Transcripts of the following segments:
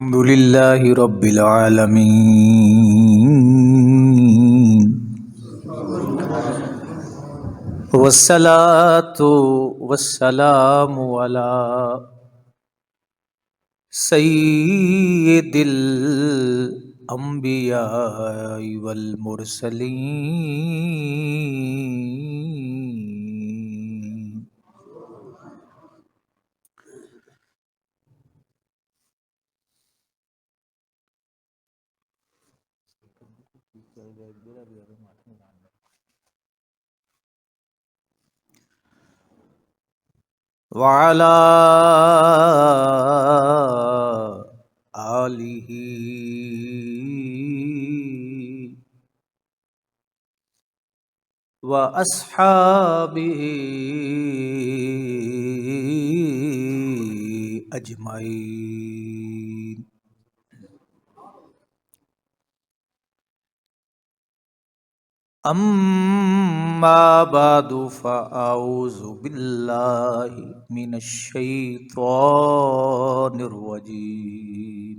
الحمد لله رب العالمين والصلاة والسلام على سيد الأنبياء والمرسلين. وعلى آله وأصحابه أجمعين. أما بعد فأعوذ بالله من الشيطان الرجيم.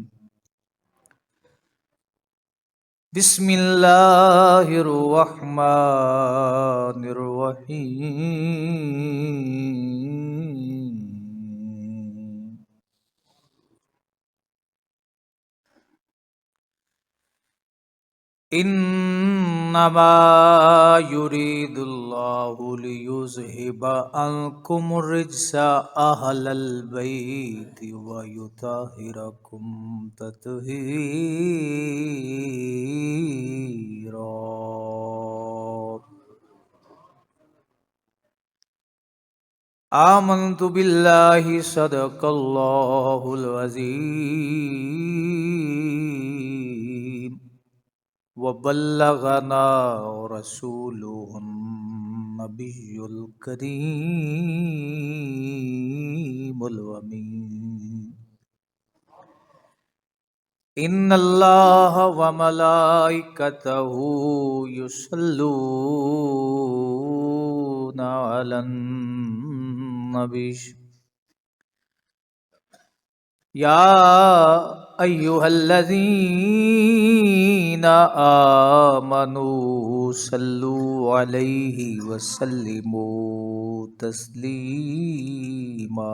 بسم الله الرحمن الرحيم. إنما يريد الله ليذهب عنكم الرجس أهل البيت ويطهركم تطهيرا. آمنت بالله صدق الله العظيم وبلغنا رسوله النبي الكريم الأمين. إن الله وملائكته يصلون على النبي يا أيها الذين آمنوا صلوا عليه وسلموا تسليما.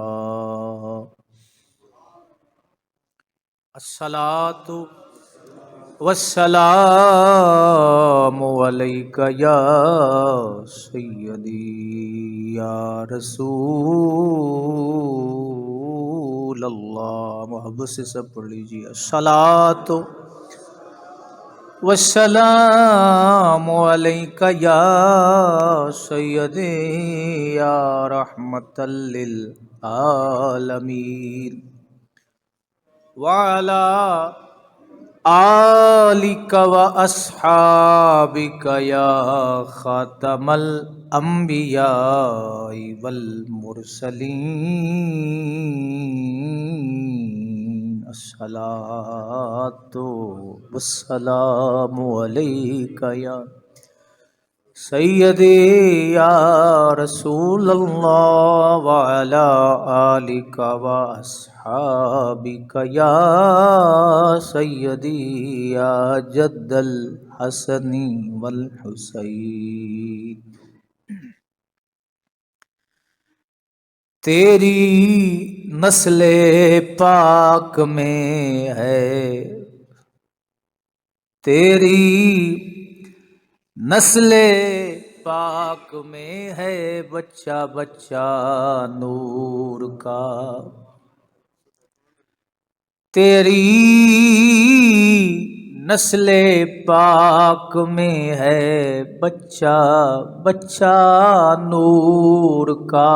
الصلاة والسلام عليك يا سيدي يا رسول اللہ. محبت سے سب پڑھ لیجیے. الصلاۃ والسلام علیک یا سیدی یا رحمت للعالمین وعلی آلک و اصحابک یا خاتم الانبیاء والمرسلین. الصلاۃ والسلام علیک یا سیدی یا رسول اللہ وعلی آلک و اصحابک یا سیدی یا جد الحسن والحسین. تیری نسل پاک میں ہے، تیری نسل پاک میں ہے بچہ بچہ نور کا. تیری نسل پاک میں ہے بچہ بچہ نور کا.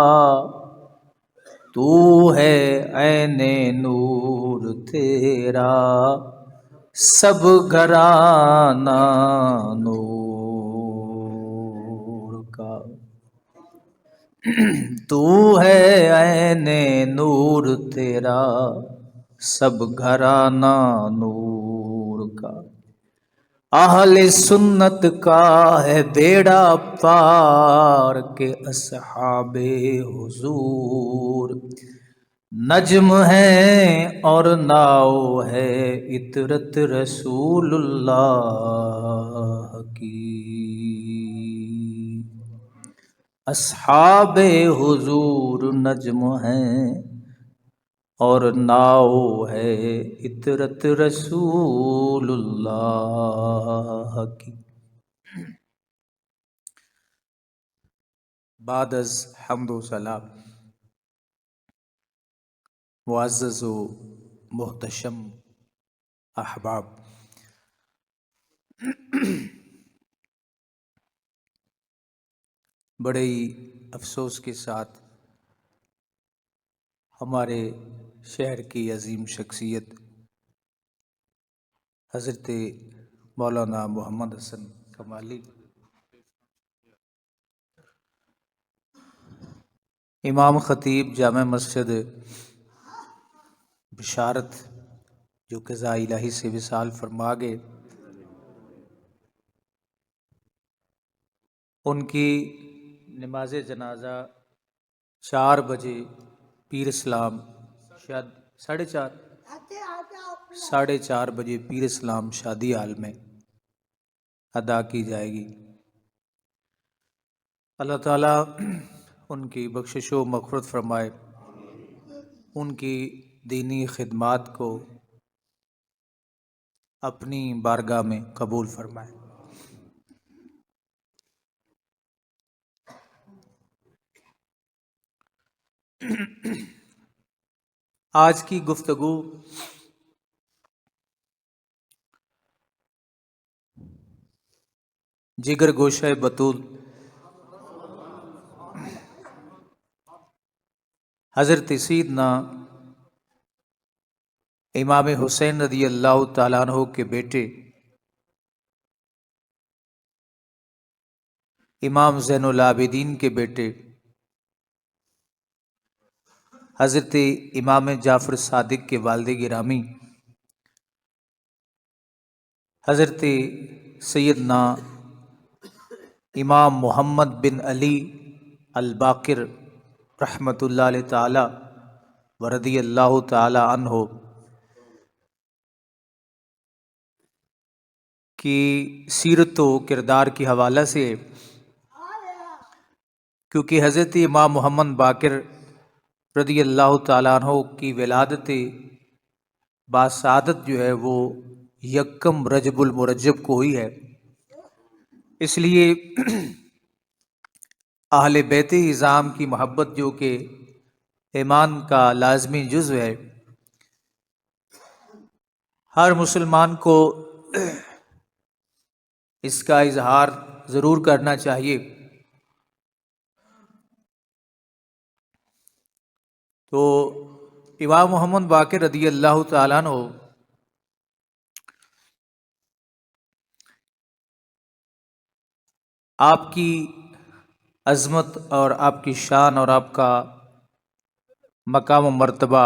تو ہے عین نور تیرا سب گھرانہ نور کا. تو ہے عین نور تیرا سب گھرانہ نور کا. اہل سنت کا ہے بیڑا پار کے اصحاب حضور نجم ہے اور ناؤ ہے اطرت رسول اللہ کی، اصحاب حضور نجم ہیں اور ناؤ ہے اطرت رسول اللہ کی۔ بعد از حمد و ثنا، معزز و محتشم احباب، بڑے ہی افسوس کے ساتھ ہمارے شہر کی عظیم شخصیت حضرت مولانا محمد حسن کمالی امام خطیب جامع مسجد بشارت جو قضاء الہی سے وصال فرما گئے، ان کی نماز جنازہ 4 بجے پیر اسلام شاید 4:30 بجے پیر اسلام شادی حال میں ادا کی جائے گی۔ اللہ تعالیٰ ان کی بخشش و مغفرت فرمائے، ان کی دینی خدمات کو اپنی بارگاہ میں قبول فرمائے۔ آج کی گفتگو جگر گوشہ بطول حضرت سیدنا امام حسین رضی اللہ تعالیٰ عنہ کے بیٹے امام زین العابدین کے بیٹے حضرت امام جعفر صادق کے والد گرامی حضرت سیدنا امام محمد بن علی الباقر رحمۃ اللہ علیہ تعالی و رضی اللہ تعالی عنہ کی سیرت و کردار کے حوالہ سے، کیونکہ حضرت امام محمد باقر رضی اللہ تعالیٰ عنہ کی ولادت باسعادت جو ہے وہ 1 رجب المرجب کو ہوئی ہے، اس لیے اہل بیت اعظام کی محبت جو کہ ایمان کا لازمی جزو ہے، ہر مسلمان کو اس کا اظہار ضرور کرنا چاہیے۔ تو امام محمد باقر رضی اللہ تعالیٰ عنہ آپ کی عظمت اور آپ کی شان اور آپ کا مقام و مرتبہ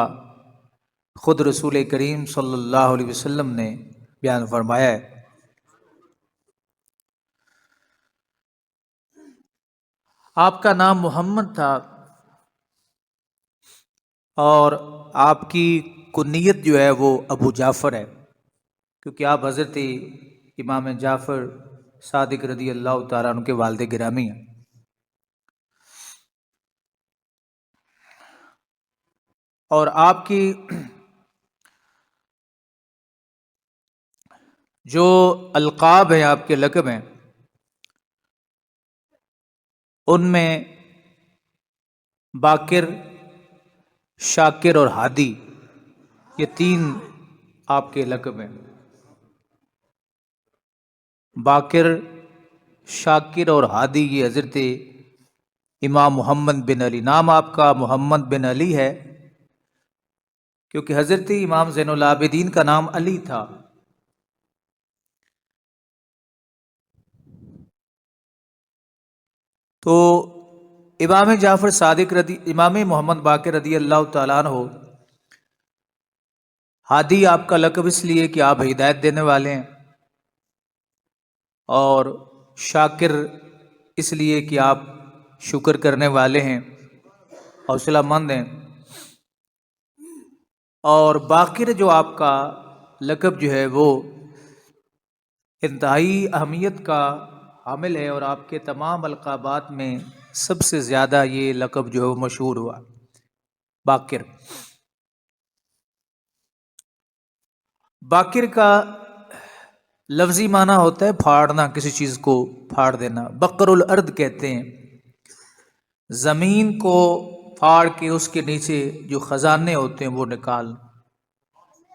خود رسول کریم صلی اللہ علیہ وسلم نے بیان فرمایا ہے۔ آپ کا نام محمد تھا اور آپ کی کنیت جو ہے وہ ابو جعفر ہے، کیونکہ آپ حضرت امام جعفر صادق رضی اللہ تعالیٰ عنہ کے والد گرامی ہیں۔ اور آپ کی جو القاب ہیں، آپ کے لقب ہیں، ان میں باقر، شاکر اور ہادی، یہ 3 آپ کے لقب ہیں۔ باقر، شاکر اور ہادی یہ حضرت امام محمد بن علی، نام آپ کا محمد بن علی ہے کیونکہ حضرت امام زین العابدین کا نام علی تھا۔ تو امام جعفر صادق امام محمد باقر رضی اللہ تعالیٰ عنہ ہادی آپ کا لقب اس لیے کہ آپ ہدایت دینے والے ہیں، اور شاکر اس لیے کہ آپ شکر کرنے والے ہیں، حوصلہ مند ہیں، اور باقر جو آپ کا لقب جو ہے وہ انتہائی اہمیت کا حامل ہے، اور آپ کے تمام القابات میں سب سے زیادہ یہ لقب جو ہے وہ مشہور ہوا، باقر۔ باقر کا لفظی معنی ہوتا ہے پھاڑنا، کسی چیز کو پھاڑ دینا، بقر الارض کہتے ہیں زمین کو پھاڑ کے اس کے نیچے جو خزانے ہوتے ہیں وہ نکال۔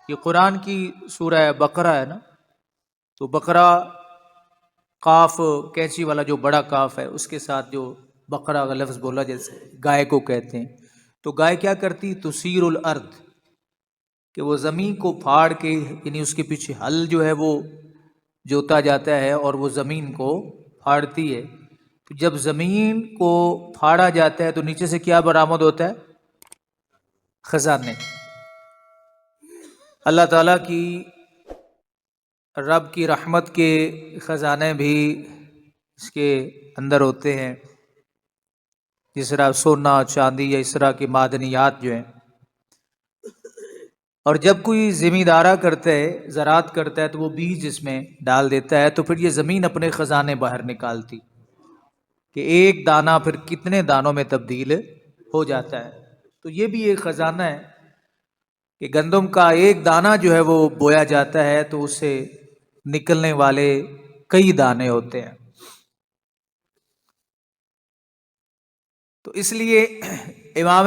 یہ قرآن کی سورہ بقرہ ہے نا، تو بقرہ قاف کینچی والا جو بڑا قاف ہے اس کے ساتھ جو بقرہ کا لفظ بولا، جیسے گائے کو کہتے ہیں، تو گائے کیا کرتی؟ تسیر الارض، کہ وہ زمین کو پھاڑ کے، یعنی اس کے پیچھے ہل جو ہے وہ جوتا جاتا ہے اور وہ زمین کو پھاڑتی ہے۔ تو جب زمین کو پھاڑا جاتا ہے تو نیچے سے کیا برآمد ہوتا ہے؟ خزانے۔ اللہ تعالیٰ کی رب کی رحمت کے خزانے بھی اس کے اندر ہوتے ہیں، جس طرح سونا، چاندی یا اس طرح کی معدنیات جو ہیں۔ اور جب کوئی زمیندارہ کرتا ہے، زراعت کرتا ہے، تو وہ بیج اس میں ڈال دیتا ہے، تو پھر یہ زمین اپنے خزانے باہر نکالتی، کہ ایک دانہ پھر کتنے دانوں میں تبدیل ہو جاتا ہے۔ تو یہ بھی ایک خزانہ ہے کہ گندم کا ایک دانہ جو ہے وہ بویا جاتا ہے تو اس سے نکلنے والے کئی دانے ہوتے ہیں۔ تو اس لیے امام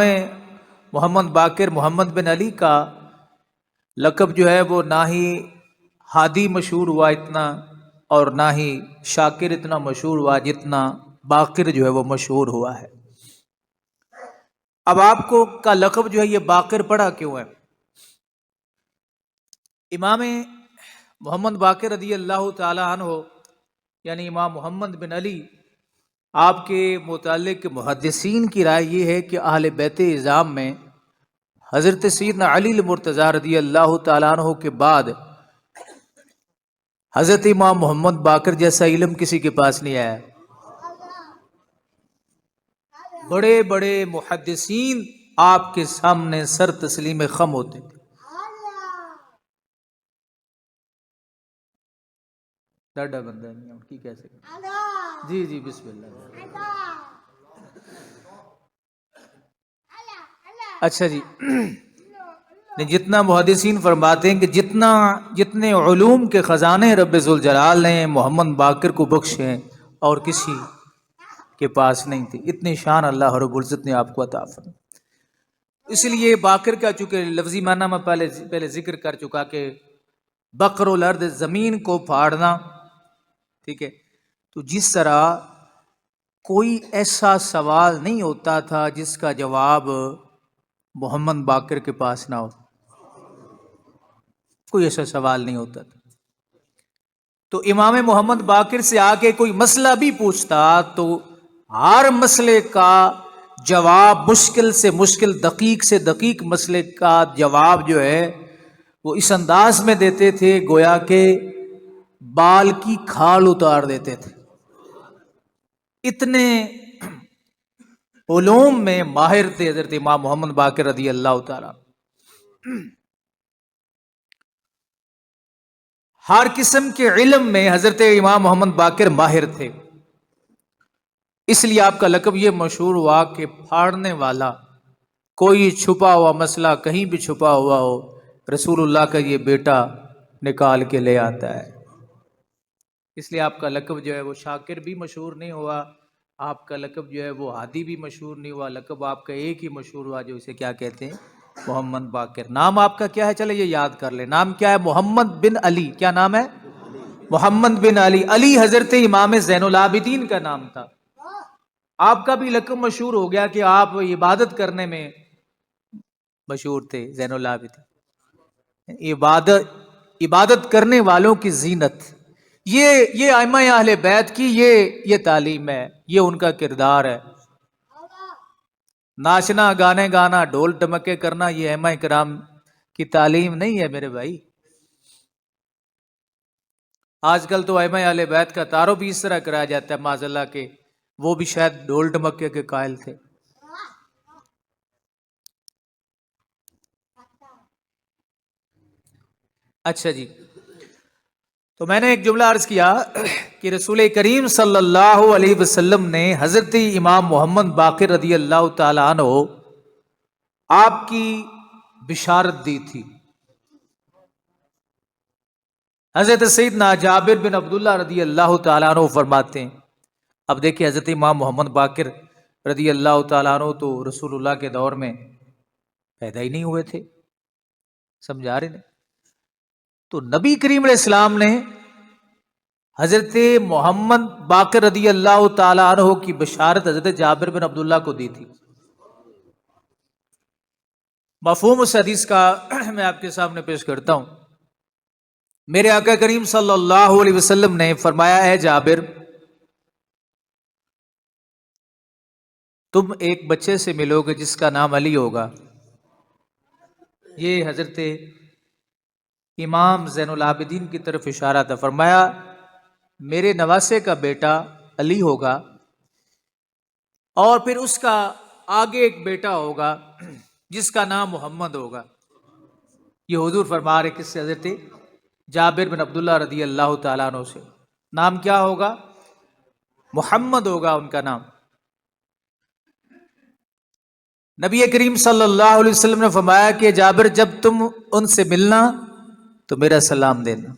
محمد باقر محمد بن علی کا لقب جو ہے وہ نہ ہی ہادی مشہور ہوا اتنا، اور نہ ہی شاکر اتنا مشہور ہوا جتنا باقر جو ہے وہ مشہور ہوا ہے۔ اب آپ کو کا لقب جو ہے یہ باقر پڑا کیوں ہے؟ امام محمد باقر رضی اللہ تعالی عنہ، یعنی امام محمد بن علی، آپ کے متعلق محدثین کی رائے یہ ہے کہ اہل بیت اعظام میں حضرت سیدنا علی المرتضیٰ رضی اللہ تعالیٰ عنہ کے بعد حضرت امام محمد باقر جیسا علم کسی کے پاس نہیں آیا۔ بڑے بڑے محدثین آپ کے سامنے سر تسلیم خم ہوتے تھے۔ ڈاڈا بندہ نہیں کی کہہ سکتے، جی جی بسم اللہ۔ اچھا جی، جتنا محدثین فرماتے ہیں کہ جتنے علوم کے خزانے رب ذوالجلال نے محمد باقر کو بخشے ہیں اور کسی کے پاس نہیں تھے، اتنی شان اللہ رب العزت نے آپ کو عطا فرمائی۔ اس لیے باقر کا چونکہ لفظی معنی میں پہلے ذکر کر چکا کہ بقر الارض، زمین کو پھاڑنا، ٹھیک ہے۔ تو جس طرح کوئی ایسا سوال نہیں ہوتا تھا جس کا جواب محمد باقر کے پاس نہ ہو، کوئی ایسا سوال نہیں ہوتا تھا۔ تو امام محمد باقر سے آ کے کوئی مسئلہ بھی پوچھتا تو ہر مسئلے کا جواب، مشکل سے مشکل، دقیق سے دقیق مسئلے کا جواب جو ہے وہ اس انداز میں دیتے تھے گویا کہ بال کی کھال اتار دیتے تھے۔ اتنے علوم میں ماہر تھے حضرت امام محمد باقر رضی اللہ تعالیٰ۔ ہر قسم کے علم میں حضرت امام محمد باقر ماہر تھے، اس لیے آپ کا لقب یہ مشہور ہوا کہ پھاڑنے والا۔ کوئی چھپا ہوا مسئلہ کہیں بھی چھپا ہوا ہو، رسول اللہ کا یہ بیٹا نکال کے لے آتا ہے۔ اس لیے آپ کا لقب جو ہے وہ شاکر بھی مشہور نہیں ہوا، آپ کا لقب جو ہے وہ ہادی بھی مشہور نہیں ہوا، لقب آپ کا ایک ہی مشہور ہوا جو اسے کیا کہتے ہیں؟ محمد باقر۔ نام آپ کا کیا ہے؟ چلے یہ یاد کر لیں، نام کیا ہے؟ محمد بن علی۔ کیا نام ہے؟ محمد بن علی۔ علی حضرت امام زین العابدین کا نام تھا۔ آپ کا بھی لقب مشہور ہو گیا کہ آپ عبادت کرنے میں مشہور تھے، زین العابدین، عبادت کرنے والوں کی زینت۔ یہ ائمہ اہل بیت کی یہ تعلیم ہے، یہ ان کا کردار ہے۔ ناچنا، گانے گانا، ڈھول ڈمکے کرنا یہ ائمہ کرام کی تعلیم نہیں ہے میرے بھائی۔ آج کل تو ائمہ اہل بیت کا تعارف بھی اس طرح کرایا جاتا ہے معاذاللہ کہ وہ بھی شاید ڈھول ڈمکے کے قائل تھے۔ اچھا جی، تو میں نے ایک جملہ عرض کیا کہ رسول کریم صلی اللہ علیہ وسلم نے حضرت امام محمد باقر رضی اللہ تعالیٰ عنہ آپ کی بشارت دی تھی. حضرت سیدنا جابر بن عبداللہ رضی اللہ تعالیٰ عنہ فرماتے ہیں، اب دیکھیں حضرت امام محمد باقر رضی اللہ تعالیٰ عنہ تو رسول اللہ کے دور میں پیدا ہی نہیں ہوئے تھے، سمجھا رہے ہیں؟ تو نبی کریم علیہ السلام نے حضرت محمد باقر رضی اللہ تعالیٰ عنہ کی بشارت حضرت جابر بن عبداللہ کو دی تھی. مفہوم اس حدیث کا میں آپ کے سامنے پیش کرتا ہوں. میرے آقا کریم صلی اللہ علیہ وسلم نے فرمایا ہے جابر، تم ایک بچے سے ملو گے جس کا نام علی ہوگا. یہ حضرت امام زین العابدین کی طرف اشارہ تھا. فرمایا میرے نواسے کا بیٹا علی ہوگا اور پھر اس کا آگے ایک بیٹا ہوگا جس کا نام محمد ہوگا. یہ حضور فرما رہے کس سے؟ حضرت جابر بن عبداللہ رضی اللہ تعالیٰ عنہ سے. نام کیا ہوگا؟ محمد ہوگا ان کا نام. نبی کریم صلی اللہ علیہ وسلم نے فرمایا کہ جابر جب تم ان سے ملنا تو میرا سلام دینا.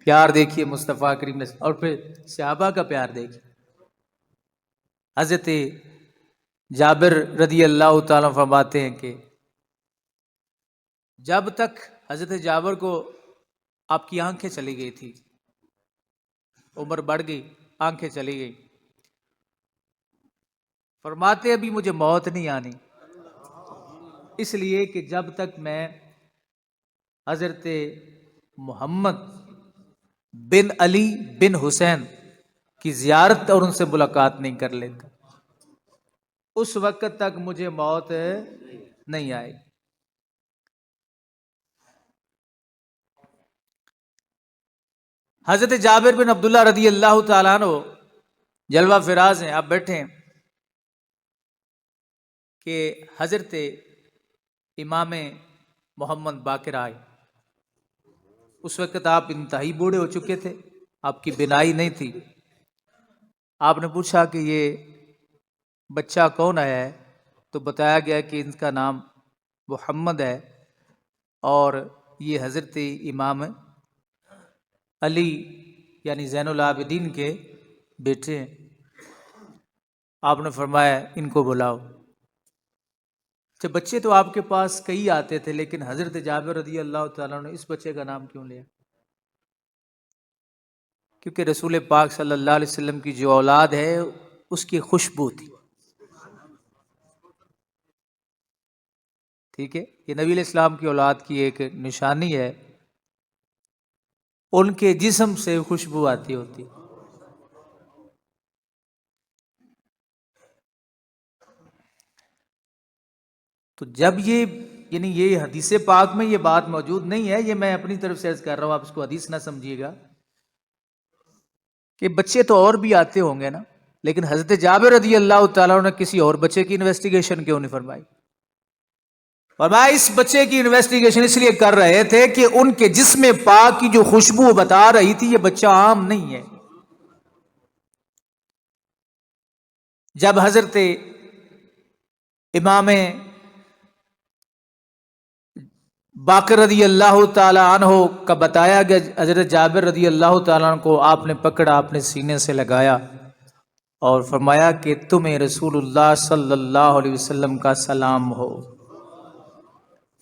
پیار دیکھیے مصطفیٰ کریم نے، اور پھر صحابہ کا پیار دیکھیے. حضرت جابر رضی اللہ تعالیٰ فرماتے ہیں کہ جب تک حضرت جابر کو آپ کی آنکھیں چلی گئی تھی، عمر بڑھ گئی، آنکھیں چلی گئی، فرماتے ابھی مجھے موت نہیں آنی، اس لیے کہ جب تک میں حضرت محمد بن علی بن حسین کی زیارت اور ان سے ملاقات نہیں کر لیتا، اس وقت تک مجھے موت نہیں آئے. حضرت جابر بن عبداللہ رضی اللہ تعالیٰ عنہ جلوہ فراز ہیں، آپ بیٹھے ہیں کہ حضرت امام محمد باقر آئے. اس وقت آپ انتہائی بوڑھے ہو چکے تھے، آپ کی بینائی نہیں تھی. آپ نے پوچھا کہ یہ بچہ کون آیا ہے؟ تو بتایا گیا کہ ان کا نام محمد ہے اور یہ حضرت امام علی یعنی زین العابدین کے بیٹے ہیں. آپ نے فرمایا ان کو بلاؤ. اچھا، بچے تو آپ کے پاس کئی آتے تھے، لیکن حضرت جابر رضی اللہ تعالیٰ نے اس بچے کا نام کیوں لیا؟ کیونکہ رسول پاک صلی اللہ علیہ وسلم کی جو اولاد ہے اس کی خوشبو تھی. ٹھیک ہے، یہ نبی علیہ السلام کی اولاد کی ایک نشانی ہے، ان کے جسم سے خوشبو آتی ہوتی. تو جب یہ حدیث پاک میں یہ بات موجود نہیں ہے، یہ میں اپنی طرف سے عرض کر رہا ہوں، آپ اس کو حدیث نہ سمجھیے گا کہ بچے تو اور بھی آتے ہوں گے نا، لیکن حضرت جابر رضی اللہ تعالیٰ نے کسی اور بچے کی انویسٹیگیشن کیوں نہیں فرمائی؟ فرمایا اس بچے کی انویسٹیگیشن اس لیے کر رہے تھے کہ ان کے جسم پاک کی جو خوشبو بتا رہی تھی یہ بچہ عام نہیں ہے. جب حضرت امام باقر رضی اللہ تعالی عنہ کا بتایا گیا حضرت جابر رضی اللہ تعالیٰ عنہ کو، آپ نے پکڑا، آپ نے سینے سے لگایا اور فرمایا کہ تمہیں رسول اللہ صلی اللہ علیہ وسلم کا سلام ہو.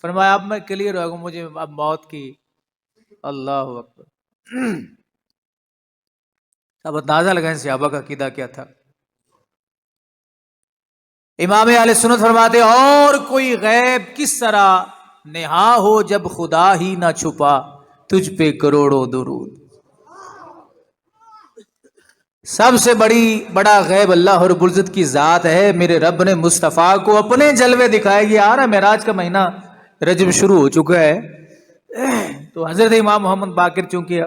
فرمایا اب میں کلیئر ہو گا، مجھے اب موت کی. اللہ اکبر. اب اندازہ لگائیں صحابہ کا عقیدہ کیا تھا. امام اہل سنت فرماتے اور کوئی غیب کس طرح نہا ہو جب خدا ہی نہ چھپا، تجھ پہ کروڑوں درود. سب سے بڑا غیب اللہ رب العزت کی ذات ہے. میرے رب نے مصطفیٰ کو اپنے جلوے دکھائے. یہ آ رہا معراج کا مہینہ رجب شروع ہو چکا ہے، تو حضرت امام محمد باقر چونکہ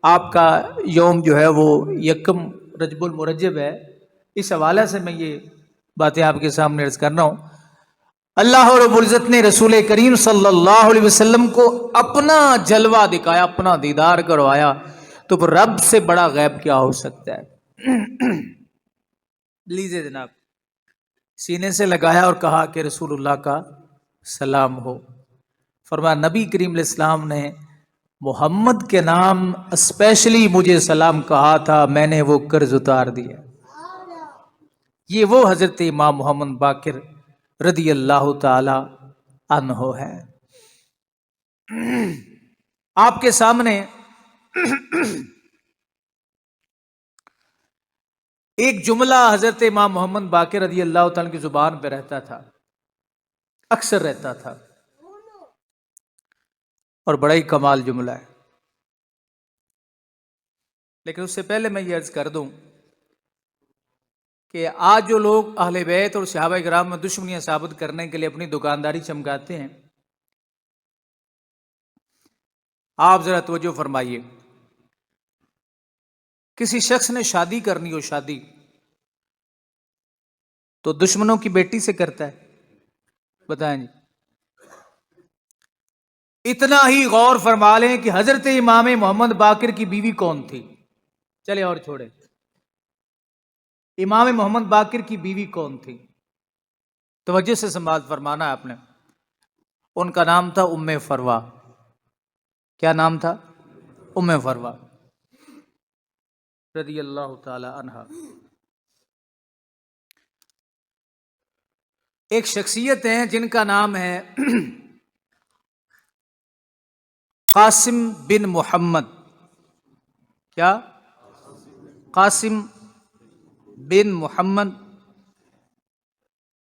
آپ کا یوم جو ہے وہ یکم رجب المرجب ہے، اس حوالے سے میں یہ باتیں آپ کے سامنے عرض کرنا ہوں. اللہ رب العزت نے رسول کریم صلی اللہ علیہ وسلم کو اپنا جلوہ دکھایا، اپنا دیدار کروایا، تو پھر رب سے بڑا غیب کیا ہو سکتا ہے؟ لیجیے جناب، سینے سے لگایا اور کہا کہ رسول اللہ کا سلام ہو۔ فرمایا نبی کریم علیہ السلام نے محمد کے نام اسپیشلی مجھے سلام کہا تھا، میں نے وہ قرض اتار دیا۔ یہ وہ حضرت امام محمد باقر رضی اللہ تعالی عنہ ہے۔ آپ کے سامنے ایک جملہ حضرت امام محمد باقر رضی اللہ تعالی کی زبان پہ رہتا تھا، اکثر رہتا تھا، اور بڑا ہی کمال جملہ ہے۔ لیکن اس سے پہلے میں یہ عرض کر دوں کہ آج جو لوگ اہل بیت اور صحابہ کرام میں دشمنیاں ثابت کرنے کے لیے اپنی دکانداری چمکاتے ہیں، آپ ذرا توجہ فرمائیے۔ کسی شخص نے شادی کرنی ہو، شادی تو دشمنوں کی بیٹی سے کرتا ہے، بتائیں جی۔ اتنا ہی غور فرما لیں کہ حضرت امام محمد باقر کی بیوی کون تھی؟ چلے اور چھوڑے، امام محمد باقر کی بیوی کون تھی؟ توجہ سے سماعت فرمانا ہے آپ نے۔ ان کا نام تھا ام فروا۔ کیا نام تھا؟ ام فروا رضی اللہ تعالی عنہا۔ ایک شخصیت ہیں جن کا نام ہے قاسم بن محمد۔ کیا؟ قاسم بن محمد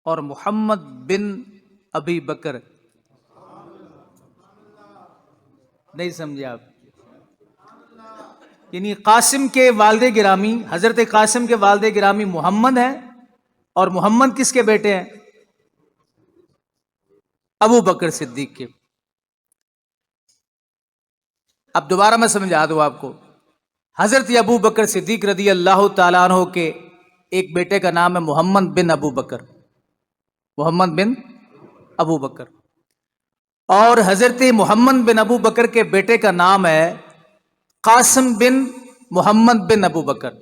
اور محمد بن ابی بکر۔ نہیں سمجھے آپ؟ یعنی قاسم کے والد گرامی، حضرت قاسم کے والد گرامی محمد ہیں، اور محمد کس کے بیٹے ہیں؟ ابو بکر صدیق کے۔ اب دوبارہ میں سمجھا دوں آپ کو۔ حضرت ابو بکر صدیق رضی اللہ تعالیٰ عنہ کے ایک بیٹے کا نام ہے محمد بن ابو بکر، محمد بن ابو بکر، اور حضرت محمد بن ابو بکر کے بیٹے کا نام ہے قاسم بن محمد بن ابو بکر،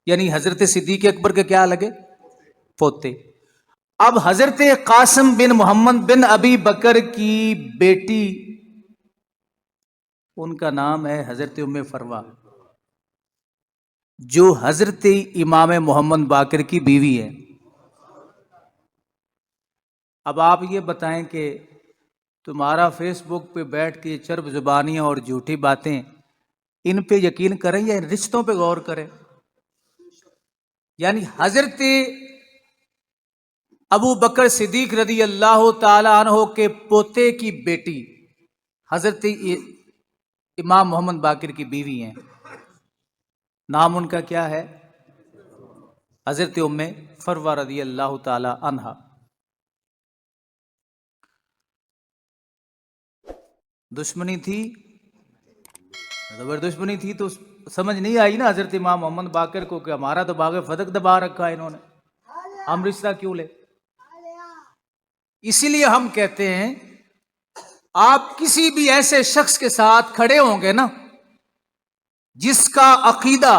یعنی حضرت صدیق اکبر کے کیا لگے؟ پوتے۔ اب حضرت قاسم بن محمد بن ابی بکر کی بیٹی، ان کا نام ہے حضرت ام فروا، جو حضرت امام محمد باقر کی بیوی ہے۔ اب آپ یہ بتائیں کہ تمہارا فیس بک پہ بیٹھ کے چرب زبانیاں اور جھوٹی باتیں، ان پہ یقین کریں یا ان رشتوں پہ غور کریں؟ یعنی حضرت ابو بکر صدیق رضی اللہ تعالی عنہ کے پوتے کی بیٹی حضرت امام محمد باقر کی بیوی ہیں، نام ان کا کیا ہے؟ حضرت ام فروا رضی اللہ تعالی عنہا۔ دشمنی تھی، دشمنی تھی تو سمجھ نہیں آئی نا حضرت امام محمد باقر کو کہ ہمارا تو باغ فتح دبا رکھا ہے انہوں نے، ہم رشتہ کیوں لے؟ اسی لیے ہم کہتے ہیں آپ کسی بھی ایسے شخص کے ساتھ کھڑے ہوں گے نا جس کا عقیدہ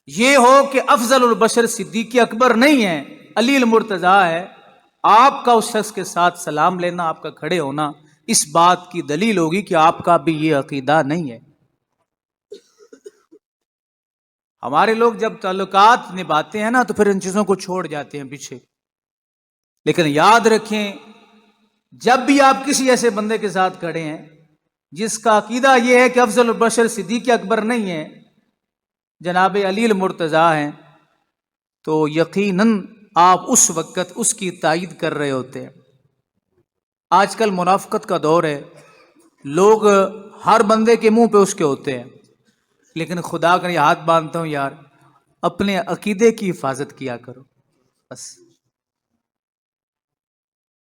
یہ ہو کہ افضل البشر صدیق اکبر نہیں ہے، علی المرتضیٰ ہے، آپ کا اس شخص کے ساتھ سلام لینا، آپ کا کھڑے ہونا، اس بات کی دلیل ہوگی کہ آپ کا بھی یہ عقیدہ نہیں ہے۔ ہمارے لوگ جب تعلقات نبھاتے ہیں نا تو پھر ان چیزوں کو چھوڑ جاتے ہیں پیچھے، لیکن یاد رکھیں جب بھی آپ کسی ایسے بندے کے ساتھ کھڑے ہیں جس کا عقیدہ یہ ہے کہ افضل البشر صدیق اکبر نہیں ہے، جناب علی المرتضیٰ ہیں، تو یقیناً آپ اس وقت اس کی تائید کر رہے ہوتے ہیں۔ آج کل منافقت کا دور ہے، لوگ ہر بندے کے منہ پہ اس کے ہوتے ہیں، لیکن خدا کا یہ ہاتھ باندھتا ہوں یار، اپنے عقیدے کی حفاظت کیا کرو بس۔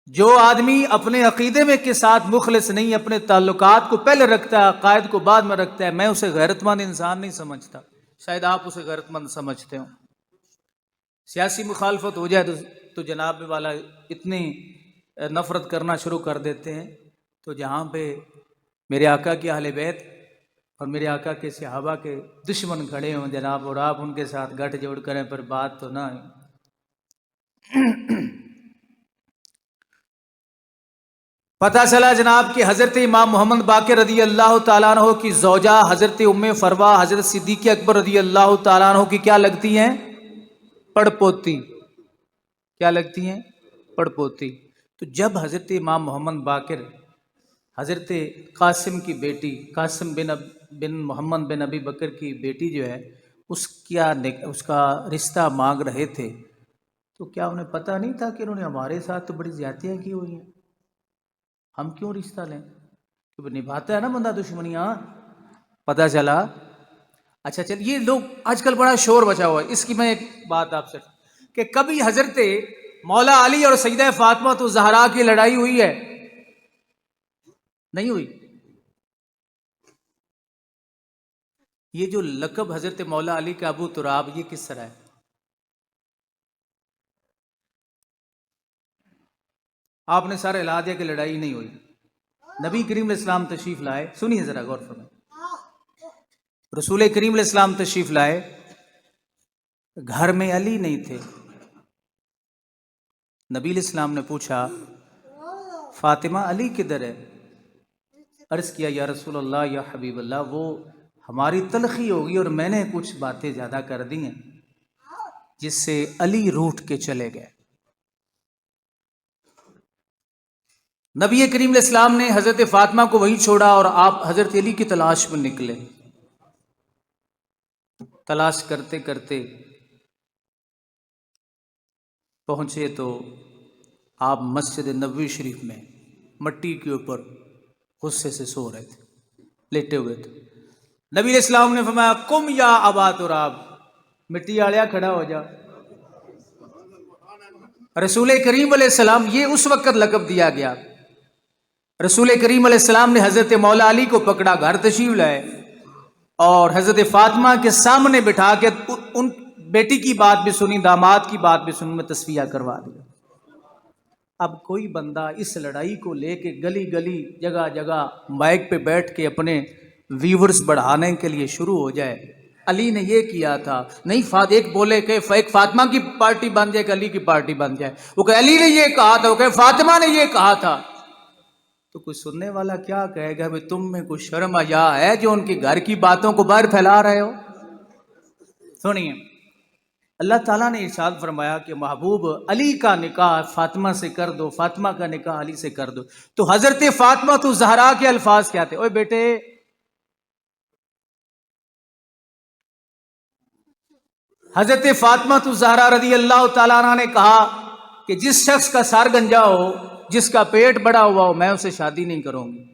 جو آدمی اپنے عقیدے میں کے ساتھ مخلص نہیں، اپنے تعلقات کو پہلے رکھتا ہے، عقائد کو بعد میں رکھتا ہے، میں اسے غیرت مند انسان نہیں سمجھتا، شاید آپ اسے غیرت مند سمجھتے ہو۔ سیاسی مخالفت ہو جائے تو جناب والا اتنی نفرت کرنا شروع کر دیتے ہیں. تو جہاں پہ میرے آقا کے اہل بیت اور میرے آقا کے صحابہ کے دشمن کھڑے ہوں جناب، اور آپ ان کے ساتھ گٹھ جوڑ کریں، پر بات تو نہ ہے. پتہ چلا جناب کہ حضرت امام محمد باقر رضی اللہ تعالیٰ عنہ کی زوجہ حضرت ام فروا حضرت صدیق اکبر رضی اللہ تعالیٰ عنہ کی کیا لگتی ہیں؟ پڑ پوتی. کیا لگتی ہیں؟ پڑ پوتی. تو جب حضرت امام محمد باقر حضرت قاسم کی بیٹی، قاسم بن محمد بن ابی بکر کی بیٹی جو ہے، اس کا رشتہ مانگ رہے تھے، تو کیا انہیں پتہ نہیں تھا کہ انہوں نے ہمارے ساتھ تو بڑی زیادتیاں کی ہوئی ہیں، ہم کیوں رشتہ لیں؟ تو نبھاتا ہے نا بندہ دشمنیاں. پتہ چلا. اچھا چل، یہ لوگ آج کل بڑا شور بچا ہوا ہے. اس کی میں ایک بات آپ سے، کہ کبھی حضرت مولا علی اور سیدہ فاطمہ تو زہرا کی لڑائی ہوئی ہے؟ نہیں ہوئی. یہ جو لقب حضرت مولا علی کا ابو تراب، یہ کس طرح ہے؟ آپ نے سارے ہلا دیا کہ لڑائی نہیں ہوئی. نبی کریم علیہ السلام تشریف لائے، سنیے ذرا غور فرمائیں. رسول کریم علیہ السلام تشریف لائے، گھر میں علی نہیں تھے. نبی علیہ السلام نے پوچھا فاطمہ علی کدھر ہے؟ عرض کیا یا رسول اللہ یا حبیب اللہ، وہ ہماری تلخی ہوگی اور میں نے کچھ باتیں زیادہ کر دی ہیں جس سے علی روٹھ کے چلے گئے. نبی کریم علیہ السلام نے حضرت فاطمہ کو وہیں چھوڑا اور آپ حضرت علی کی تلاش میں نکلے. تلاش کرتے کرتے پہنچے تو آپ مسجد نبوی شریف میں مٹی کے اوپر غصے سے سو رہے تھے، لیٹے ہوئے تھے. نبی علیہ السلام نے فرمایا قم یا ابا تراب، مٹی آڑیا کھڑا ہو جا. رسول کریم علیہ السلام، یہ اس وقت لقب دیا گیا. رسول کریم علیہ السلام نے حضرت مولا علی کو پکڑا، گھر تشریف لائے اور حضرت فاطمہ کے سامنے بٹھا کے ان بیٹی کی بات بھی سنی، داماد کی بات بھی سنی، میں تصفیہ کروا دیا. اب کوئی بندہ اس لڑائی کو لے کے گلی گلی جگہ جگہ مائک پہ بیٹھ کے اپنے ویورز بڑھانے کے لیے شروع ہو جائے، علی نے یہ کیا تھا، نہیں ایک بولے کہ ایک فاطمہ کی پارٹی بن جائے کہ علی کی پارٹی بن جائے، وہ کہ علی نے یہ کہا تھا، وہ کہ فاطمہ نے یہ کہا تھا. تو کوئی سننے والا کیا کہے گا، تم میں کوئی شرم حیا ہے جو ان کے گھر کی باتوں کو باہر پھیلا رہے ہو؟ سنیے، اللہ تعالیٰ نے ارشاد فرمایا کہ محبوب علی کا نکاح فاطمہ سے کر دو، فاطمہ کا نکاح علی سے کر دو. تو حضرت فاطمہ تو زہرا کے الفاظ کیا تھے؟ اوے بیٹے، حضرت فاطمہ تو زہرا رضی اللہ تعالیٰ عنہ نے کہا کہ جس شخص کا سر گنجا ہو، جس کا پیٹ بڑا ہوا ہو، میں اسے شادی نہیں کروں گی.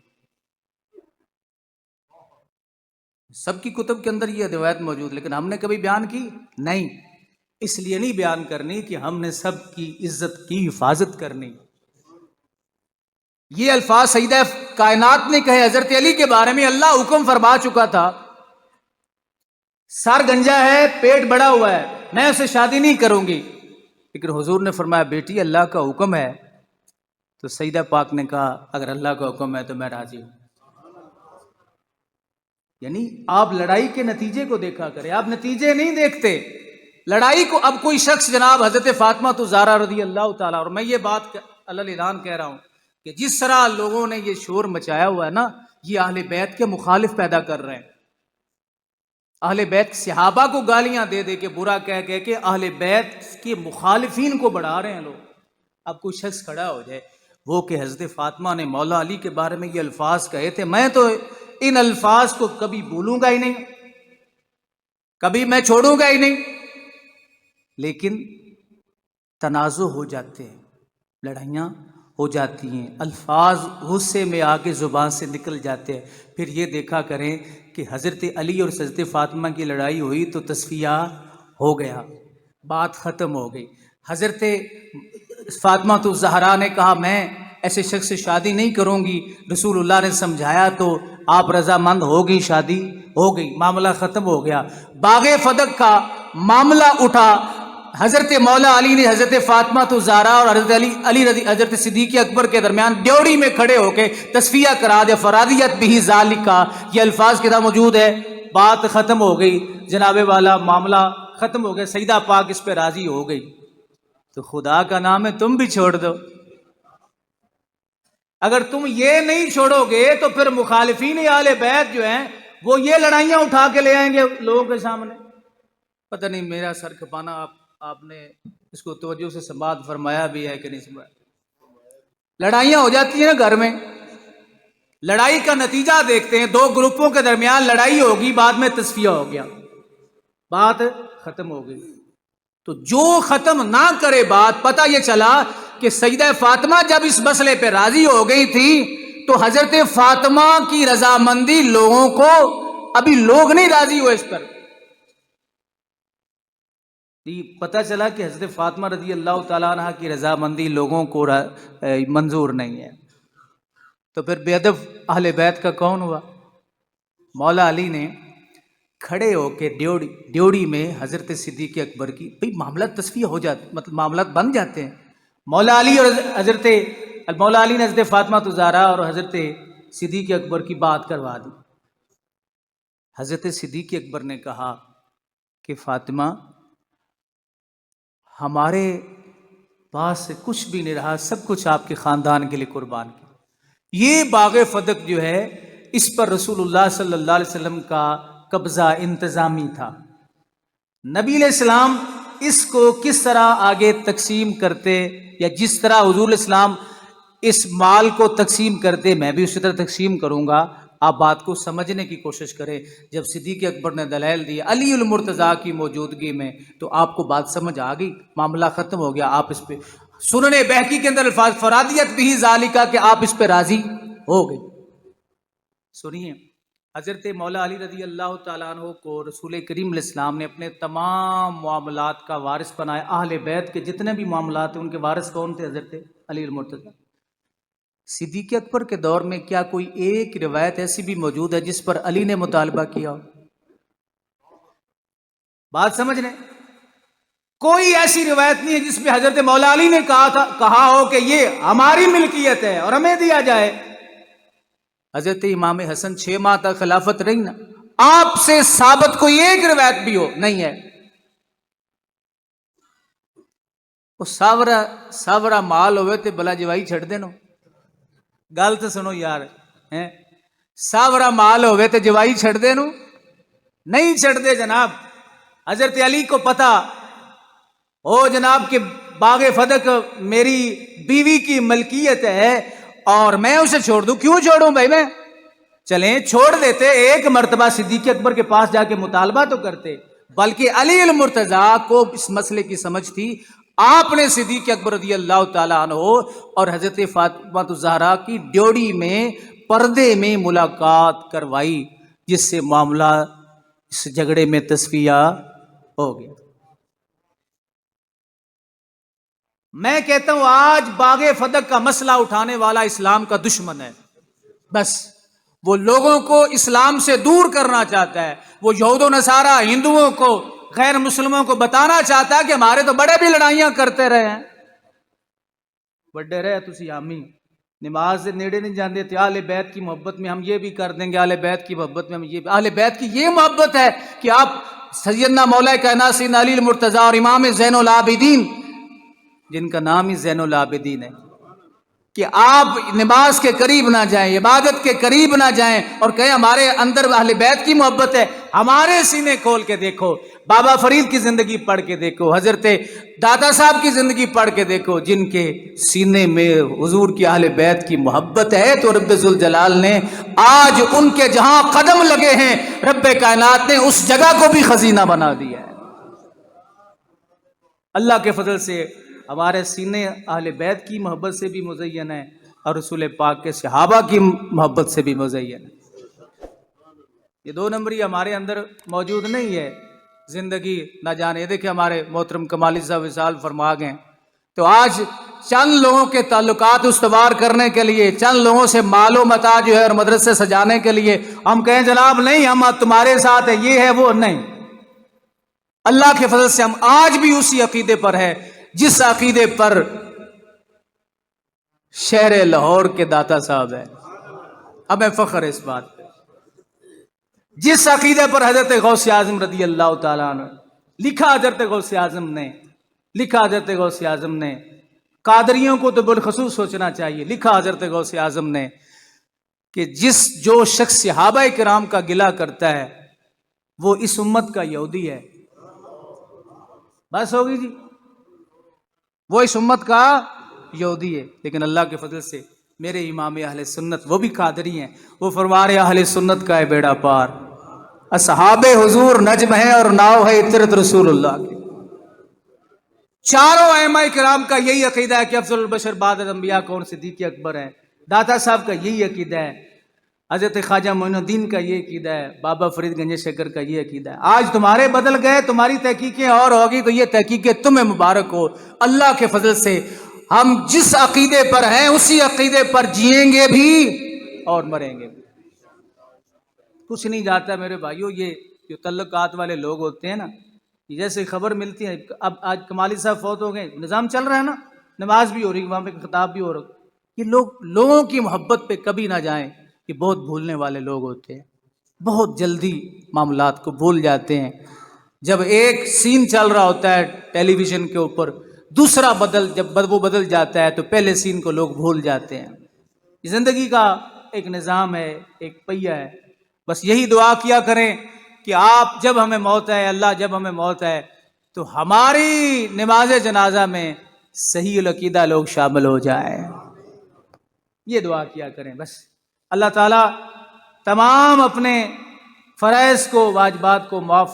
سب کی کتب کے اندر یہ روایت موجود، لیکن ہم نے کبھی بیان کی نہیں. اس لیے نہیں بیان کرنی کہ ہم نے سب کی عزت کی حفاظت کرنی. یہ الفاظ سیدہ کائنات نے کہے حضرت علی کے بارے میں. اللہ حکم فرما چکا تھا، سر گنجا ہے، پیٹ بڑا ہوا ہے، میں اسے شادی نہیں کروں گی. لیکن حضور نے فرمایا بیٹی اللہ کا حکم ہے. تو سیدہ پاک نے کہا اگر اللہ کا حکم ہے تو میں راضی ہوں. یعنی آپ لڑائی کے نتیجے کو دیکھا کریں، آپ نتیجے نہیں دیکھتے لڑائی کو. اب کوئی شخص جناب حضرت فاطمہ تو زہرا رضی اللہ تعالیٰ، اور میں یہ بات اعلان کہہ رہا ہوں کہ جس طرح لوگوں نے یہ شور مچایا ہوا ہے نا، یہ اہل بیت کے مخالف پیدا کر رہے ہیں. اہل بیت صحابہ کو گالیاں دے دے کے، برا کہہ کے اہل بیت کے مخالفین کو بڑھا رہے ہیں لوگ. اب کوئی شخص کھڑا ہو جائے وہ کہ حضرت فاطمہ نے مولا علی کے بارے میں یہ الفاظ کہے تھے، میں تو ان الفاظ کو کبھی بھولوں گا ہی نہیں، کبھی میں چھوڑوں گا ہی نہیں. لیکن تنازع ہو جاتے ہیں، لڑائیاں ہو جاتی ہیں، الفاظ غصے میں آ کے زبان سے نکل جاتے ہیں. پھر یہ دیکھا کریں کہ حضرت علی اور حضرت فاطمہ کی لڑائی ہوئی تو تصفیہ ہو گیا، بات ختم ہو گئی. حضرت فاطمہ تو زہرا نے کہا میں ایسے شخص سے شادی نہیں کروں گی. رسول اللہ نے سمجھایا تو آپ رضامند ہو گئی، شادی ہو گئی، معاملہ ختم ہو گیا. باغ فدق کا معاملہ اٹھا، حضرت مولا علی نے حضرت فاطمہ تو زہرا اور حضرت صدیق اکبر کے درمیان ڈیوڑی میں کھڑے ہو کے تصفیہ کرا دیا. فرادیت بھی ذالک کا یہ الفاظ کے ساتھ موجود ہے. بات ختم ہو گئی جناب والا, معاملہ ختم ہو گیا, سیدہ پاک اس پہ راضی ہو گئی. تو خدا کا نام ہے تم بھی چھوڑ دو. اگر تم یہ نہیں چھوڑو گے تو پھر مخالفین اہل بیت جو ہیں وہ یہ لڑائیاں اٹھا کے لے آئیں گے لوگوں کے سامنے. پتہ نہیں میرا سر کھپانا آپ نے اس کو توجہ سے سماعت فرمایا بھی ہے کہ نہیں سمایا. لڑائیاں ہو جاتی ہیں گھر میں, لڑائی کا نتیجہ دیکھتے ہیں. دو گروپوں کے درمیان لڑائی ہوگی, بعد میں تصفیہ ہو گیا, بات ختم ہو گئی. تو جو ختم نہ کرے بات, پتہ یہ چلا کہ سیدہ فاطمہ جب اس مسئلے پہ راضی ہو گئی تھی تو حضرت فاطمہ کی رضامندی لوگوں کو, ابھی لوگ نہیں راضی ہوئے اس پر. پتہ چلا کہ حضرت فاطمہ رضی اللہ تعالیٰ عنہ کی رضامندی لوگوں کو منظور نہیں ہے. تو پھر بے ادب اہل بیت کا کون ہوا؟ مولا علی نے کھڑے ہو کے ڈیوڑی میں حضرت صدیق اکبر کی, بھئی معاملات تصفیہ ہو جاتے, مطلب معاملات بن جاتے ہیں. مولا علی نے حضرت فاطمہ زہرا اور حضرت صدیق اکبر کی بات کروا دی. حضرت صدیق اکبر نے کہا کہ فاطمہ, ہمارے پاس سے کچھ بھی نہیں رہا, سب کچھ آپ کے خاندان کے لیے قربان کیا. یہ باغ فدق جو ہے اس پر رسول اللہ صلی اللہ علیہ وسلم کا قبضہ انتظامی تھا. نبی علیہ السلام اس کو کس طرح آگے تقسیم کرتے, یا جس طرح حضور الاسلام اس مال کو تقسیم کرتے میں بھی اسی طرح تقسیم کروں گا. آپ بات کو سمجھنے کی کوشش کریں. جب صدیق اکبر نے دلائل دی علی المرتضیٰ کی موجودگی میں تو آپ کو بات سمجھ آ گئی, معاملہ ختم ہو گیا. آپ اس پہ سنن بہقی کے اندر الفاظ فرادیت بھی ذالکہ کہ آپ اس پہ راضی ہو گئی. سنیے, حضرت مولا علی رضی اللہ تعالیٰ عنہ کو رسول کریم علیہ السلام نے اپنے تمام معاملات کا وارث بنایا. اہل بیت کے جتنے بھی معاملات ہیں ان کے وارث کون تھے؟ حضرت علی المرتضیٰ. صدیق اکبر کے دور میں کیا کوئی ایک روایت ایسی بھی موجود ہے جس پر علی نے مطالبہ کیا ہو؟ بات سمجھ رہے ہیں؟ کوئی ایسی روایت نہیں ہے جس میں حضرت مولا علی نے کہا ہو کہ یہ ہماری ملکیت ہے اور ہمیں دیا جائے. حضرت امام حسن 6 ماہ تک خلافت رہی نا, آپ سے ثابت کوئی ایک روایت بھی ہو نہیں ہے. وہ ساورا مال ہوئے تے بلا جوائی چھڑ دینو. گل تو سنو یار, ساورا مال ہوئے تے جوائی چھڑ دینو نہیں چھڑ دے جناب. حضرت علی کو پتا او جناب کہ باغ فدق میری بیوی کی ملکیت ہے اور میں اسے چھوڑ دوں, کیوں چھوڑوں بھائی میں؟ چلیں چھوڑ دیتے, ایک مرتبہ صدیق اکبر کے پاس جا کے مطالبہ تو کرتے. بلکہ علی المرتضیٰ کو اس مسئلے کی سمجھ تھی. آپ نے صدیق اکبر رضی اللہ تعالیٰ عنہ اور حضرت فاطمہ زہرا کی ڈیوڑی میں پردے میں ملاقات کروائی, جس سے معاملہ اس جھگڑے میں تصفیہ ہو گیا. میں کہتا ہوں آج باغ فدق کا مسئلہ اٹھانے والا اسلام کا دشمن ہے. بس وہ لوگوں کو اسلام سے دور کرنا چاہتا ہے. وہ یہود و نصارہ ہندوؤں کو, غیر مسلموں کو بتانا چاہتا ہے کہ ہمارے تو بڑے بھی لڑائیاں کرتے رہے ہیں. بڑے رہے تسی عامی نماز سے نیڑے نہیں جاندے تھے. اہل بیت کی محبت میں ہم یہ بھی کر دیں گے, اہل بیت کی محبت میں ہم یہ بھی. اہل بیت کی یہ محبت ہے کہ آپ سیدنا مولا کائنات سیدنا علی المرتضیٰ اور امام زین العابدین, جن کا نام ہی زین العابدین ہے, کہ آپ نماز کے قریب نہ جائیں, عبادت کے قریب نہ جائیں اور کہیں ہمارے اندر اہل بیت کی محبت ہے. ہمارے سینے کھول کے دیکھو, بابا فرید کی زندگی پڑھ کے دیکھو, حضرت داتا صاحب کی زندگی پڑھ کے دیکھو, جن کے سینے میں حضور کی اہل بیت کی محبت ہے. تو رب ذوالجلال نے آج ان کے جہاں قدم لگے ہیں, رب کائنات نے اس جگہ کو بھی خزینہ بنا دیا ہے. اللہ کے فضل سے ہمارے سینے اہل بیت کی محبت سے بھی مزین ہے اور رسول پاک کے صحابہ کی محبت سے بھی مزین ہے. یہ 2 نمبری ہمارے اندر موجود نہیں ہے. زندگی نہ جانے, دیکھیں ہمارے محترم کمالی صاحب وصال فرما گئے, تو آج چند لوگوں کے تعلقات استوار کرنے کے لیے, چند لوگوں سے مال و متاع جو ہے اور مدرسے سجانے کے لیے ہم کہیں جناب نہیں ہم تمہارے ساتھ ہیں, یہ ہے وہ نہیں. اللہ کے فضل سے ہم آج بھی اسی عقیدے پر ہے جس عقیدے پر شہر لاہور کے داتا صاحب ہے. ہمیں فخر ہے اس بات پہ. جس عقیدے پر حضرت غوث اعظم رضی اللہ تعالیٰ عنہ لکھا، حضرت غوث اعظم نے قادریوں کو تو بالخصوص سوچنا چاہیے. لکھا حضرت غوث اعظم نے کہ جو شخص صحابہ کرام کا گلہ کرتا ہے وہ اس امت کا یہودی ہے. بس ہوگی جی، وہ اس امت کا یہودی ہے. لیکن اللہ کے فضل سے میرے امام اہل سنت وہ بھی قادری ہیں. وہ فرما رہے اہل سنت کا ہے بیڑا پار، اصحاب حضور نجم ہے اور ناؤ ہے عطرت رسول اللہ کی. چاروں ائمہ کرام کا یہی عقیدہ ہے کہ افضل البشر بعد الانبیاء کون؟ صدیق اکبر ہے. داتا صاحب کا یہی عقیدہ ہے. حضرت خواجہ معین الدین کا یہ عقیدہ ہے. بابا فرید گنج شکر کا یہ عقیدہ ہے. آج تمہارے بدل گئے، تمہاری تحقیقیں اور ہوگی تو یہ تحقیقیں تمہیں مبارک ہو. اللہ کے فضل سے ہم جس عقیدے پر ہیں اسی عقیدے پر جئیں گے بھی اور مریں گے بھی. کچھ نہیں جاتا میرے بھائیو. یہ جو تعلقات والے لوگ ہوتے ہیں نا، جیسے خبر ملتی ہے، اب آج کمالی صاحب فوت ہو گئے، نظام چل رہا ہے نا، نماز بھی ہو رہی، وہاں پہ خطاب بھی ہو رہا. یہ لوگوں کی محبت پہ کبھی نہ جائیں. یہ بہت بھولنے والے لوگ ہوتے ہیں، بہت جلدی معاملات کو بھول جاتے ہیں. جب ایک سین چل رہا ہوتا ہے ٹیلی ویژن کے اوپر، دوسرا جب وہ بدل جاتا ہے تو پہلے سین کو لوگ بھول جاتے ہیں. زندگی کا ایک نظام ہے، ایک پہیہ ہے. بس یہی دعا کیا کریں کہ آپ جب ہمیں موت ہے، اللہ جب ہمیں موت ہے تو ہماری نماز جنازہ میں صحیح العقیدہ لوگ شامل ہو جائیں. یہ دعا کیا کریں بس. اللہ تعالیٰ تمام اپنے فرائض کو، واجبات کو معاف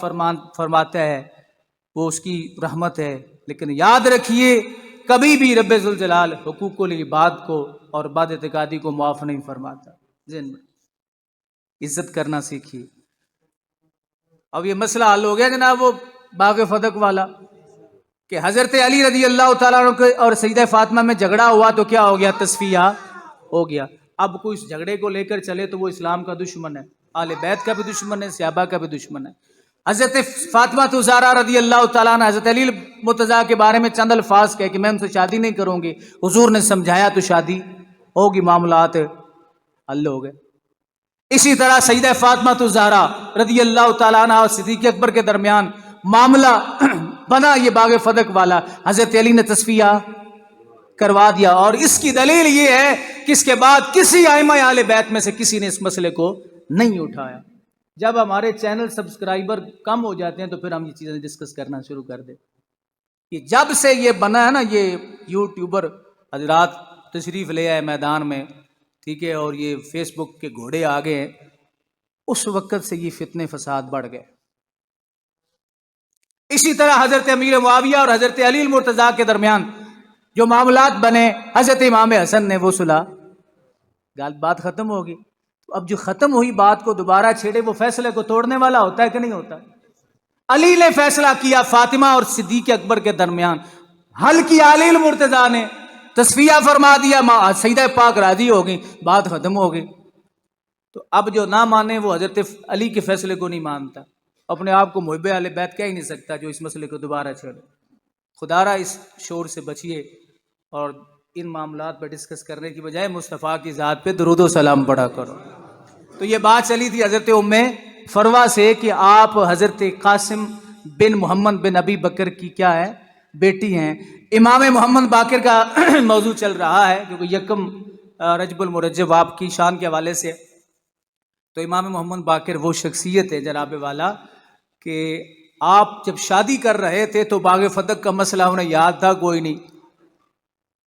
فرماتا ہے، وہ اس کی رحمت ہے. لیکن یاد رکھیے کبھی بھی رب ذوالجلال حقوق العباد کو اور بد اعتقادی کو معاف نہیں فرماتا. ذہن میں عزت کرنا سیکھیے. اب یہ مسئلہ حل ہو گیا جناب وہ باغ فتق والا کہ حضرت علی رضی اللہ تعالیٰ عنہ اور سیدہ فاطمہ میں جھگڑا ہوا تو کیا ہو گیا؟ تصفیہ ہو گیا. اب کوئی اس جھگڑے کو لے کر چلے تو وہ اسلام کا دشمن ہے، آل بیت کا بھی دشمن ہے، صحابہ کا بھی دشمن ہے. حضرت فاطمہ الزہرا رضی اللہ تعالیٰ عنہ حضرت علی مرتضیٰ کے بارے میں چند الفاظ کہے کہ میں ان سے شادی نہیں کروں گی. حضور نے سمجھایا تو شادی ہوگی، معاملات حل ہو گئے. اسی طرح سیدہ فاطمہ الزہرا رضی اللہ تعالیٰ عنہ اور صدیق اکبر کے درمیان معاملہ بنا یہ باغ فتق والا. حضرت علی نے تصفیہ کروا دیا. اور اس کی دلیل یہ ہے کہ اس کے بعد کسی ائمہ اہل بیت میں سے کسی نے اس مسئلے کو نہیں اٹھایا. جب ہمارے چینل سبسکرائبر کم ہو جاتے ہیں تو پھر ہم یہ چیزیں ڈسکس کرنا شروع کر دیں. کہ جب سے یہ بنا ہے نا، یہ یوٹیوبر حضرات تشریف لے آئے میدان میں، ٹھیک ہے، اور یہ فیس بک کے گھوڑے آگے ہیں، اس وقت سے یہ فتنے فساد بڑھ گئے. اسی طرح حضرت امیر معاویہ اور حضرت علی المرتضیٰ کے درمیان جو معاملات بنے، حضرت امام حسن نے وہ صلح، بات ختم ہوگی. تو اب جو ختم ہوئی بات کو دوبارہ چھیڑے وہ فیصلے کو توڑنے والا ہوتا ہے کہ نہیں ہوتا؟ علی نے فیصلہ کیا فاطمہ اور صدیق اکبر کے درمیان، حل کیا علی المرتضیٰ نے، تصفیہ فرما دیا، سیدہ پاک راضی ہو گئی، بات ختم ہو گئی. تو اب جو نہ مانے وہ حضرت علی کے فیصلے کو نہیں مانتا، اپنے آپ کو محب اہل بیت کہہ ہی نہیں سکتا جو اس مسئلے کو دوبارہ چھیڑے. خدا را اس شور سے بچیے اور ان معاملات پہ ڈسکس کرنے کی بجائے مصطفیٰ کی ذات پہ درود و سلام پڑھا کرو. تو یہ بات چلی تھی حضرت ام فروا سے کہ آپ حضرت قاسم بن محمد بن ابی بکر کی کیا ہے؟ بیٹی ہیں. امام محمد باقر کا موضوع چل رہا ہے کیونکہ یکم رجب المرجب آپ کی شان کے حوالے سے. تو امام محمد باقر وہ شخصیت ہے جناب والا کہ آپ جب شادی کر رہے تھے تو باغ فتق کا مسئلہ انہیں یاد تھا کوئی نہیں.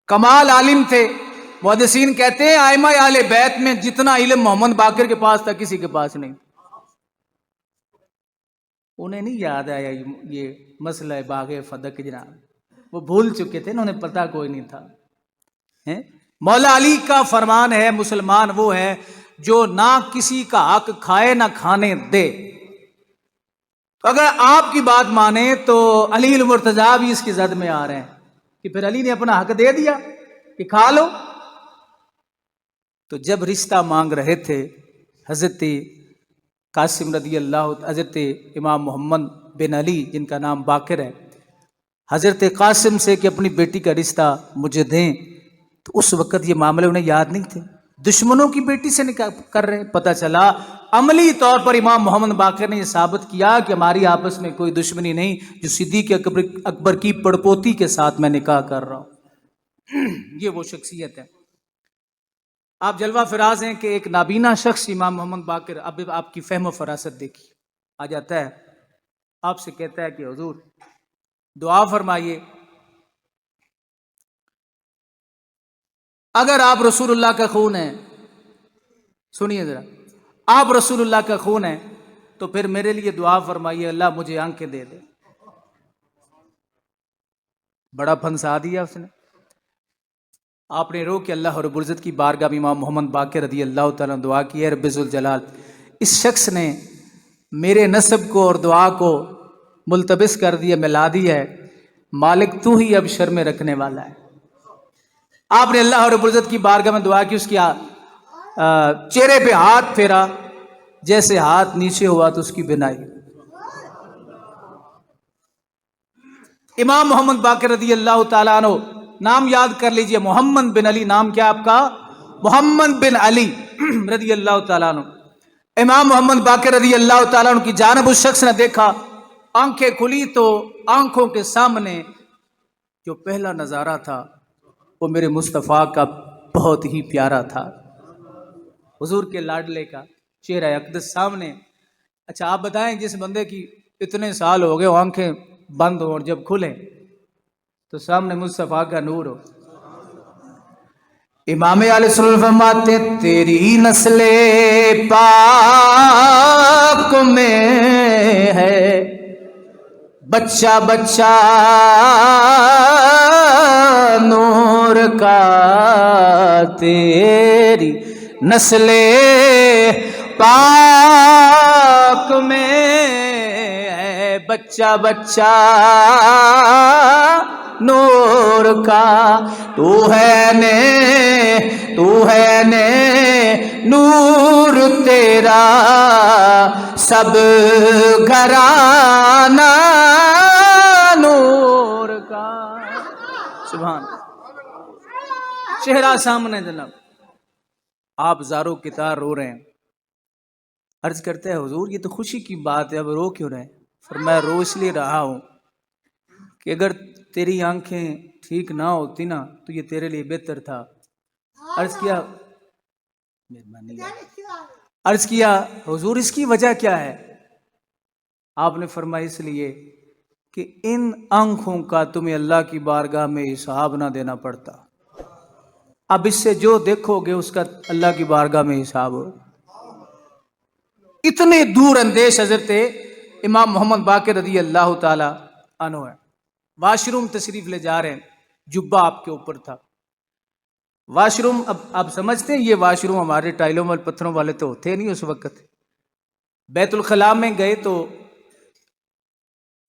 کمال عالم تھے. محدثین کہتے ہیں ائمہ اہل بیت میں جتنا علم محمد باقر کے پاس تھا کسی کے پاس نہیں. انہیں نہیں یاد آیا یہ مسئلہ ہے باغ فتق جناب، وہ بھول چکے تھے، انہوں نے پتہ کوئی نہیں تھا. مولا علی کا فرمان ہے مسلمان وہ ہے جو نہ کسی کا حق کھائے نہ کھانے دے. تو اگر آپ کی بات مانے تو علی المرتضیٰ بھی اس کی زد میں آ رہے ہیں کہ پھر علی نے اپنا حق دے دیا کہ کھا لو. تو جب رشتہ مانگ رہے تھے حضرت قاسم رضی اللہ، حضرت امام محمد بن علی جن کا نام باقر ہے، حضرت قاسم سے کہ اپنی بیٹی کا رشتہ مجھے دیں، تو اس وقت یہ معاملے انہیں یاد نہیں تھے، دشمنوں کی بیٹی سے نکاح کر رہے ہیں۔ پتہ چلا عملی طور پر امام محمد باقر نے یہ ثابت کیا کہ ہماری آپس میں کوئی دشمنی نہیں، جو صدیق اکبر کی پڑپوتی کے ساتھ میں نکاح کر رہا ہوں۔ یہ وہ شخصیت ہے۔ آپ جلوہ فراز ہیں کہ ایک نابینا شخص امام محمد باقر، اب آپ کی فہم و فراست دیکھی، آ جاتا ہے آپ سے کہتا ہے کہ حضور دعا فرمائیے، اگر آپ رسول اللہ کا خون ہیں، سنیے ذرا، آپ رسول اللہ کا خون ہیں تو پھر میرے لیے دعا فرمائیے اللہ مجھے آنکھیں دے دے۔ بڑا پھنسا دیا اس نے۔ آپ نے رو کہ اللہ رب العزت کی بارگاہ میں امام محمد باقر رضی اللہ تعالیٰ نے دعا کی ہے، رب ذوالجلال اس شخص نے میرے نسب کو اور دعا کو ملتبس کر دیا، ملا دیا ہے، مالک تو ہی اب شرم رکھنے والا ہے۔ آپ نے اللہ رب العزت کی بارگاہ میں دعا کی، اس کی چہرے پہ ہاتھ پھیرا، جیسے ہاتھ نیچے ہوا تو اس کی بینائی۔ امام محمد باقر رضی اللہ تعالیٰ عنہ، نام یاد کر لیجئے، محمد بن علی، نام کیا آپ کا؟ محمد بن علی رضی اللہ تعالیٰ عنہ۔ امام محمد باقر رضی اللہ تعالیٰ عنہ کی جانب اس شخص نے دیکھا، آنکھیں کھلی تو آنکھوں کے سامنے جو پہلا نظارہ تھا وہ میرے مصطفیٰ کا بہت ہی پیارا تھا، حضور کے لاڈلے کا چہرہ اقدس سامنے۔ اچھا آپ بتائیں، جس بندے کی اتنے سال ہو گئے آنکھیں بند ہو اور جب کھلیں تو سامنے مصطفیٰ کا نور ہو۔ امام علیہ السلام فرماتے تیری نسل پاک میں ہے بچہ بچہ نور کا، تیری نسل پاک میں ہے بچہ بچہ نور کا، تو ہے نور تیرا سب گھرانہ نور کا۔ سبحان، چہرہ سامنے جناب، آپ زاروں کی طرح رو رہے ہیں۔ عرض کرتے ہیں حضور یہ تو خوشی کی بات ہے، اب رو کیوں رہے ہیں؟ فرمایا رو اس لیے رہا ہوں کہ اگر تیری آنکھیں ٹھیک نہ ہوتی نا تو یہ تیرے لیے بہتر تھا۔ عرض کیا حضور اس کی وجہ کیا ہے؟ آپ نے فرمایا اس لیے کہ ان آنکھوں کا تمہیں اللہ کی بارگاہ میں حساب نہ دینا پڑتا، اب اس سے جو دیکھو گے اس کا اللہ کی بارگاہ میں حساب ہو۔ اتنے دور اندیش حضرت امام محمد باقر رضی اللہ تعالی عنہ ہے۔ واش روم تشریف لے جا رہے ہیں، جبہ آپ کے اوپر تھا۔ واش روم، اب آپ سمجھتے ہیں یہ واش روم ہمارے ٹائلوں والے پتھروں والے تو تھے نہیں اس وقت۔ بیت الخلاء میں گئے تو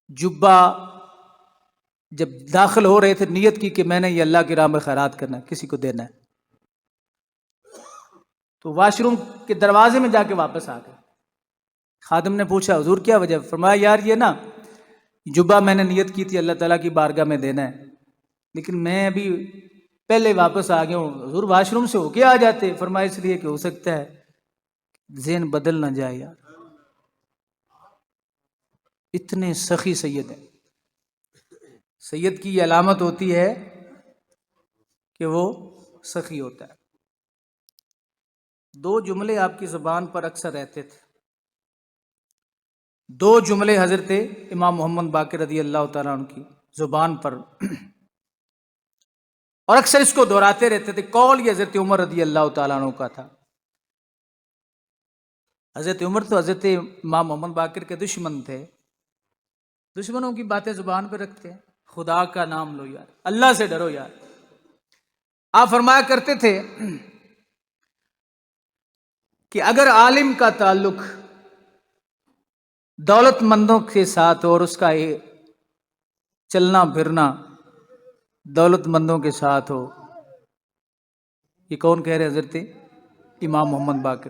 جبہ جب داخل ہو رہے تھے نیت کی کہ میں نے یہ اللہ کی راہ میں خیرات کرنا ہے، کسی کو دینا ہے، تو واش روم کے دروازے میں جا کے واپس آ گئے۔ خادم نے پوچھا حضور کیا وجہ؟ فرمایا یار یہ نا جبہ میں نے نیت کی تھی اللہ تعالیٰ کی بارگاہ میں دینا ہے، لیکن میں ابھی پہلے واپس آ گیا ہوں، حضور واش روم سے ہو کے آ جاتے۔ فرمایا اس لیے کہ ہو سکتا ہے ذہن بدل نہ جائے یار۔ اتنے سخی سید ہیں۔ سید کی یہ علامت ہوتی ہے کہ وہ سخی ہوتا ہے۔ دو جملے آپ کی زبان پر اکثر رہتے تھے، دو جملے حضرت امام محمد باقر رضی اللہ تعالیٰ عنہ کی زبان پر، اور اکثر اس کو دہراتے رہتے تھے۔ قول یہ حضرت عمر رضی اللہ تعالیٰ عنہ کا تھا۔ حضرت عمر تو حضرت امام محمد باقر کے دشمن تھے، دشمنوں کی باتیں زبان پہ رکھتے ہیں۔ خدا کا نام لو یار، اللہ سے ڈرو یار۔ آپ فرمایا کرتے تھے کہ اگر عالم کا تعلق دولت مندوں کے ساتھ اور اس کا چلنا پھرنا دولت مندوں کے ساتھ ہو، یہ کون کہہ رہے حضرت امام محمد باقر،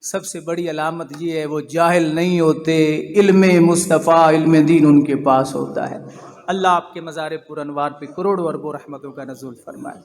سب سے بڑی علامت یہ ہے وہ جاہل نہیں ہوتے، علم مصطفیٰ علم دین ان کے پاس ہوتا ہے۔ اللہ آپ کے مزار پر انوار پہ کروڑوں اربوں رحمتوں کا نزول فرمائے۔